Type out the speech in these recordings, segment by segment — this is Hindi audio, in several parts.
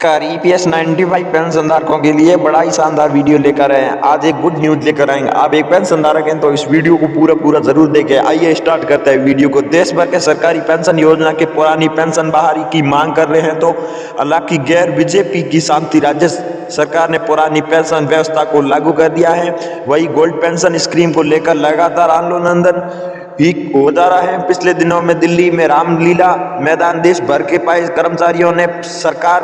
नमस्कार। ईपीएस 95 पेंशन धारकों के लिए बड़ा ही शानदार वीडियो लेकर आए हैं। आज एक गुड न्यूज लेकर आएंगे। आप एक पेंशन धारक हैं तो इस वीडियो को पूरा जरूर देखें। आइए स्टार्ट करते हैं वीडियो को। देश भर के सरकारी पेंशन योजना के पुरानी पेंशन बहाली की मांग कर रहे हैं तो हालांकि गैर बीजेपी की शांति राज्य सरकार ने पुरानी पेंशन व्यवस्था को लागू कर दिया है। वही गोल्ड पेंशन स्कीम को लेकर लगातार आंदोलन भी हो जा रहा है। पिछले दिनों में दिल्ली में रामलीला मैदान देश भर के पाए कर्मचारियों ने सरकार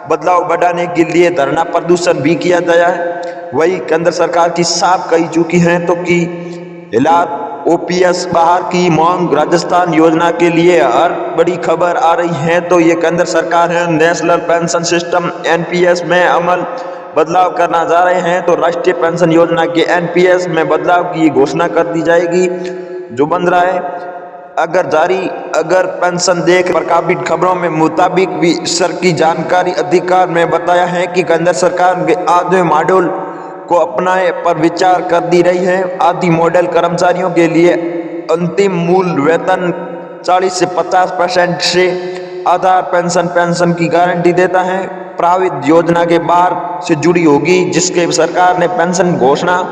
बदलाव बढ़ाने के लिए धरना प्रदर्शन भी किया गया है। वही केंद्र सरकार की साफ कही चुकी है तो कि हालात ओपीएस बाहर की मांग राजस्थान योजना के लिए हर बड़ी खबर आ रही है तो ये केंद्र सरकार है नेशनल पेंशन सिस्टम एनपीएस में अमल बदलाव करना जा रहे हैं तो राष्ट्रीय पेंशन योजना के एनपीएस में बदलाव की घोषणा कर दी जाएगी जो बन रहा है अगर पेंशन देख प्रकाशित खबरों में मुताबिक भी सर की जानकारी अधिकार में बताया है कि केंद्र सरकार के आधे मॉडल को अपनाए पर विचार कर दी रही है। आदि मॉडल कर्मचारियों के लिए अंतिम मूल वेतन 40 से 50% से आधार पेंशन की गारंटी देता है। प्रावित योजना के बाहर से जुड़ी होगी जिसके सरकार ने पेंशन घोषणा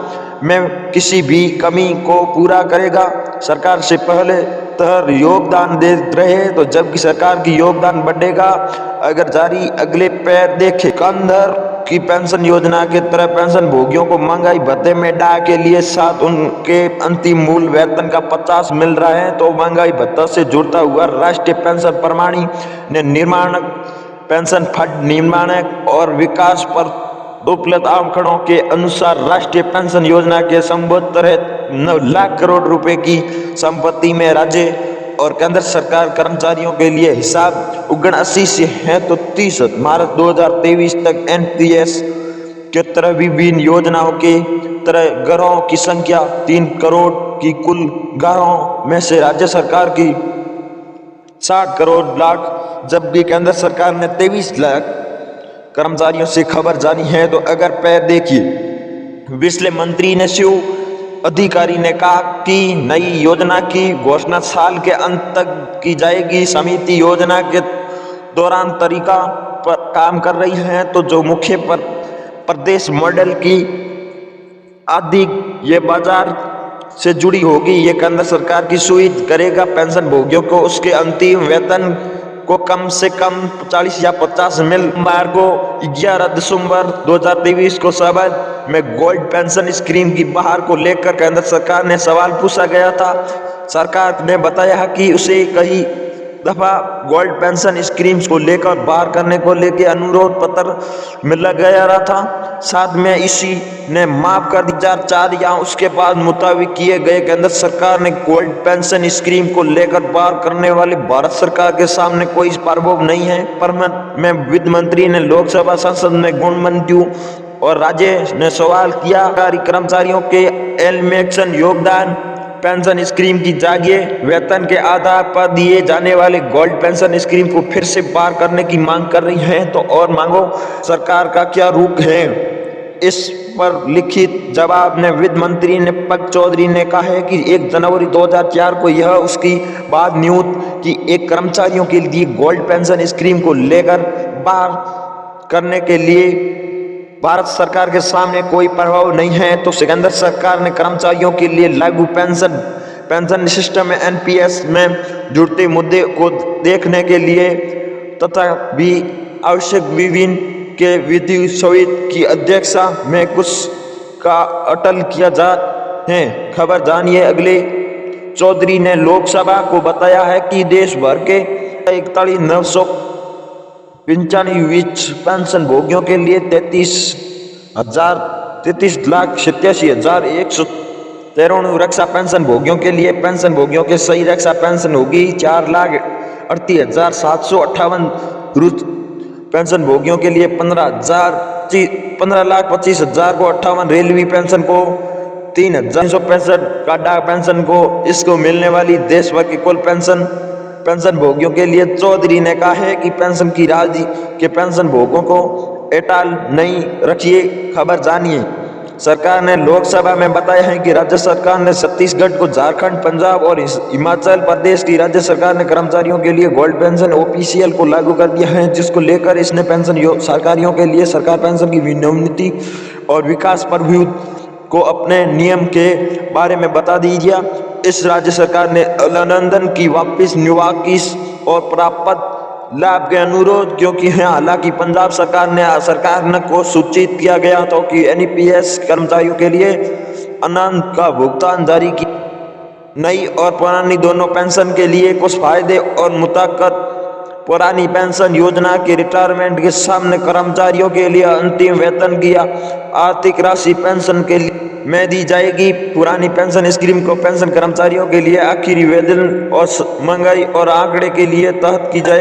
में किसी भी कमी को पूरा करेगा। सरकार से पहले तर योगदान दे रहे तो जबकि सरकार की योगदान बढ़ेगा। अगर जारी अगले पैर देखें केंद्र की पेंशन योजना के तरह पेंशन भोगियों को महंगाई भत्ते में डाल के लिए साथ उनके अंतिम मूल वेतन का 50 मिल रहा है तो महंगाई भत्ता से जुड़ता हुआ राष्ट्रीय पेंशन प्रणाली ने निर्माणक पेंशन फंड निर्माणक और विकास पर उपलब्ध आंकड़ों के अनुसार राष्ट्रीय पेंशन योजना के संबोध 9 लाख करोड़ रुपए की संपत्ति में राज्य और केंद्र सरकार कर्मचारियों के लिए हिसाब 79 से है तो 30 मार्च 2023 तक एनपीएस के तरह विभिन्न योजनाओं के तरह घरों की संख्या 3 करोड़ की कुल घरों में से राज्य सरकार की 60 करोड़ लाख जबकि केंद्र सरकार ने 23 लाख कर्मचारियों से खबर जानी है तो अगर पैर देखिए वित्त मंत्री ने शिव अधिकारी ने कहा कि नई योजना की घोषणा साल के अंत तक की जाएगी। समिति योजना के दौरान तरीका पर काम कर रही है तो जो मुख्य प्रदेश मॉडल की आदि ये बाजार से जुड़ी होगी। ये केंद्र सरकार की सुविधा करेगा पेंशन भोगियों को उसके अंतिम वेतन को कम से कम 40 या 50 मिल। सोमवार को 11 दिसंबर 2023 को सभा में गोल्ड पेंशन स्कीम की बहार को लेकर केंद्र सरकार ने सवाल पूछा गया था। सरकार ने बताया कि उसे कई दफा गोल्ड पेंशन स्कीम को लेकर बाहर करने को लेकर अनुरोध पत्र मिला गया था। साथ में इसी ने माफ कर 2004 या उसके बाद मुताबिक किए गए केंद्र सरकार ने गोल्ड पेंशन स्कीम को लेकर बाहर करने वाली भारत सरकार के सामने कोई प्रभाव नहीं है। पर में वित्त मंत्री ने लोकसभा संसद में गुण मंत्रियों और राज्य ने सवाल किया कर्मचारियों के एलमेक्सन योगदान पेंशन स्कीम की जगह वेतन के आधार पर दिए जाने वाले गोल्ड पेंशन स्कीम को फिर से बाहर करने की मांग कर रही हैं तो और मांगो सरकार का क्या रुख है। इस पर लिखित जवाब में वित्त मंत्री ने पग चौधरी ने कहा है कि 1 जनवरी 2004 को यह उसकी बात न्यूज की एक कर्मचारियों के लिए गोल्ड पेंशन स्कीम को लेकर बाहर करने के लिए भारत सरकार के सामने कोई प्रभाव नहीं है तो केंद्र सरकार ने कर्मचारियों के लिए लागू पेंशन सिस्टम में एनपीएस में जुड़ते मुद्दे को देखने के लिए तथा भी आवश्यक विभिन्न के विधि समिति की अध्यक्षता में कुछ का अटल किया जा है। खबर जानिए अगले चौधरी ने लोकसभा को बताया है कि देश भर के 41,995 पेंशन भोगियों के लिए 33,87,193 रक्षा पेंशन भोगियों के लिए पेंशन भोगियों के सही रक्षा पेंशन होगी। 4,38,758 पेंशन भोगियों के लिए 15,25,000 को 58 रेलवे पेंशन को 3,365 का डाक पेंशन को इसको मिलने वाली देश भर की कुल पेंशन भोगियों के लिए। चौधरी ने कहा है कि पेंशन की राशि के पेंशन भोगों को एटाल नहीं रखिए। खबर जानिए सरकार ने लोकसभा में बताया है कि राज्य सरकार ने छत्तीसगढ़ को झारखंड, पंजाब और हिमाचल प्रदेश की राज्य सरकार ने कर्मचारियों के लिए गोल्ड पेंशन ओपीसीएल को लागू कर दिया है, जिसको लेकर इसने पेंशन सरकारियों के लिए सरकार पेंशन की विनियमित और विकास प्रभु को अपने नियम के बारे में बता दीजिए। इस राज्य सरकार ने अभिनंदन की वापस निवाकिस और प्राप्त लाभ के अनुरोध क्योंकि है। हालांकि पंजाब सरकार ने को सूचित किया गया था कि एनपीएस कर्मचारियों के लिए अनंत का भुगतान जारी की नई और पुरानी दोनों पेंशन के लिए कुछ फायदे और मुताबिक पुरानी पेंशन योजना के रिटायरमेंट के सामने कर्मचारियों के लिए अंतिम वेतन की आर्थिक राशि पेंशन के लिए में दी जाएगी। पुरानी पेंशन स्कीम को पेंशन कर्मचारियों के लिए आखिरी वेतन और महंगाई और आंकड़े के लिए तहत की जाएगी।